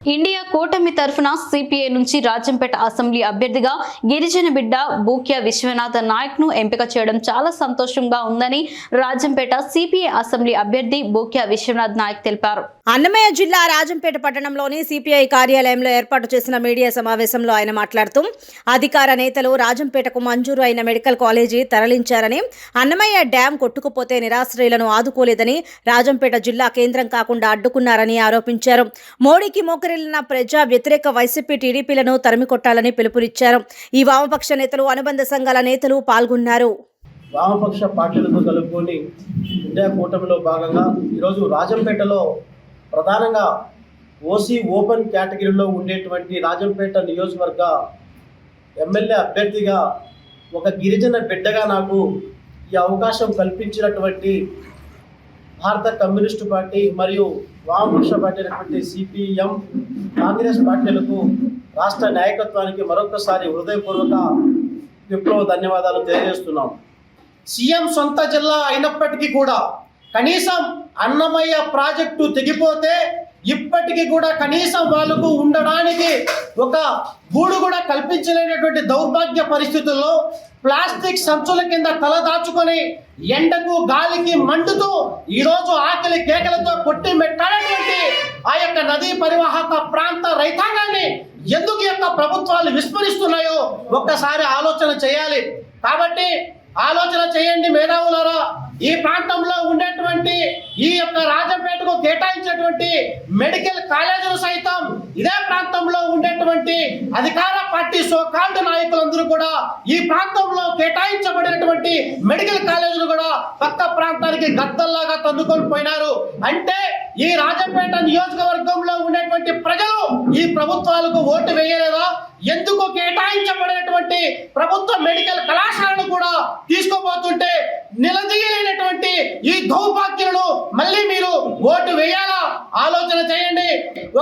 India కూటమి తరఫున CPI నుంచి రాజంపేట అసెంబ్లీ అభ్యర్థిగా గిరిజన బిడ్డ బూక్య విశ్వనాథ నాయక్ ను ఎంపిక చేయడం చాలా సంతోషంగా ఉందని రాజంపేట సిపిఐ అసెంబ్లీ అభ్యర్థి బూక్య విశ్వనాథ్ నాయక్ తెలిపారు. అన్నమయ్య జిల్లా రాజంపేట పట్టణంలోని సిపిఐ కార్యాలయంలో ఏర్పాటు చేసిన మీడియా సమావేశంలో ఆయన మాట్లాడుతూ అధికార నేతలు రాజంపేటకు మంజూరు అయిన మెడికల్ కాలేజీ తరలించారని, అన్నమయ్య డ్యాం కొట్టుకుపోతే నిరాశ్రయులను ఆదుకోలేదని, రాజంపేట జిల్లా కేంద్రం కాకుండా అడ్డుకున్నారని ఆరోపించారు. మోడీకి మోకరిల్లిన ప్రజా వ్యతిరేక వైసీపీ టీడీపీలను తరిమికొట్టాలని పిలుపునిచ్చారు. ఈ వామపక్ష నేతలు, అనుబంధ సంఘాల నేతలు పాల్గొన్నారు. వామపక్ష పార్టీలతో కలుపుకొని ఇండియా కూటమిలో భాగంగా ఈరోజు రాజంపేటలో ప్రధానంగా ఓసీ ఓపెన్ కేటగిరీలో ఉండేటువంటి రాజంపేట నియోజకవర్గ ఎమ్మెల్యే అభ్యర్థిగా ఒక గిరిజన బిడ్డగా నాకు ఈ అవకాశం కల్పించినటువంటి భారత కమ్యూనిస్టు పార్టీ మరియు వామపక్ష పార్టీ అయినటువంటి సిపిఎం, కాంగ్రెస్ పార్టీలకు, రాష్ట్ర నాయకత్వానికి మరొకసారి హృదయపూర్వక విప్లవ ధన్యవాదాలు తెలియజేస్తున్నాం. సీఎం సొంత జిల్లా అయినప్పటికీ కూడా కనీసం అన్నమయ్య ప్రాజెక్టు తెగిపోతే ఇప్పటికీ కూడా కనీసం వాళ్ళకు ఉండడానికి ఒక గూడు కూడా కల్పించలేనటువంటి దౌర్భాగ్య పరిస్థితుల్లో ప్లాస్టిక్ సంచుల కింద తల దాచుకొని ఎండకు గాలికి మండుతూ ఈరోజు ఆకలి కేకలతో కొట్టి మెట్టాడటువంటి ఆ యొక్క నదీ పరివాహక ప్రాంత రైతాంగాన్ని ఎందుకు యొక్క ప్రభుత్వాలు విస్మరిస్తున్నాయో ఒక్కసారి ఆలోచన చేయాలి. కాబట్టి ఆలోచన చేయండి మేధావులారా. ఈ ప్రాంతంలో ఉండేటువంటి ఈ యొక్క రాజంపేటకు కేటాయించినటువంటి మెడికల్ కాలేజీలు సైతం ఇదే ప్రాంతంలో ఉండేటువంటి అధికార పార్టీ సోకాల్డ్ నాయకులందరూ కూడా ఈ ప్రాంతంలో కేటాయించబడినటువంటి మెడికల్ కాలేజీలు కూడా పక్క ప్రాంతానికి గద్దల్లాగా తన్నుకొని పోయినారు. అంటే ఈ రాజంపేట నియోజకవర్గంలో ఉండేటువంటి ప్రజలు ఈ ప్రభుత్వాలకు ఓటు వేయలేదా? ఎందుకు కేటాయించబడినటువంటి ప్రభుత్వ మెడికల్ కళాశాలను కూడా తీసుకోబోతుంటే నిలదీయలేనటువంటి ఈ దౌర్భాగ్యులను మళ్ళీ మీరు ఓటు వేయాలా? ఆలోచన చేయండి.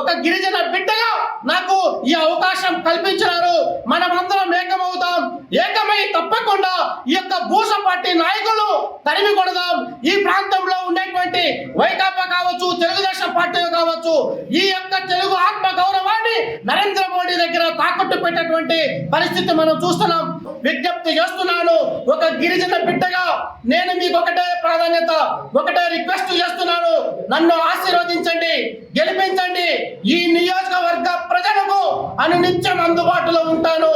ఒక గిరిజన బిడ్డగా నాకు ఈ అవకాశం కల్పించినారు. మనమందరం ఏకమవుతాం. ఏకమై తప్పకుండా ఈ యొక్క భూష పార్టీ నాయకులు తరిమి కొడదాం. ఈ ప్రాంతంలో ఉండేటువంటి వైకాపా కావచ్చు, తెలుగుదేశం పార్టీ కావచ్చు, ఈ యొక్క తెలుగు ఆత్మ గౌరవాన్ని నరేంద్ర మోడీ దగ్గర తాకట్టు పెట్టేటువంటి పరిస్థితి మనం చూస్తున్నాం. విజ్ఞప్తి చేస్తున్నాను, ఒక గిరిజన బిడ్డగా నేను మీకు ఒకటే ప్రాధాన్యత, ఒకటే రిక్వెస్ట్ చేస్తున్నాను. నన్ను ఆశీర్వదించండి, గెలిపించండి. ఈ నియోజకవర్గ ప్రజలకు అనునిత్యం అందుబాటులో ఉంటాను.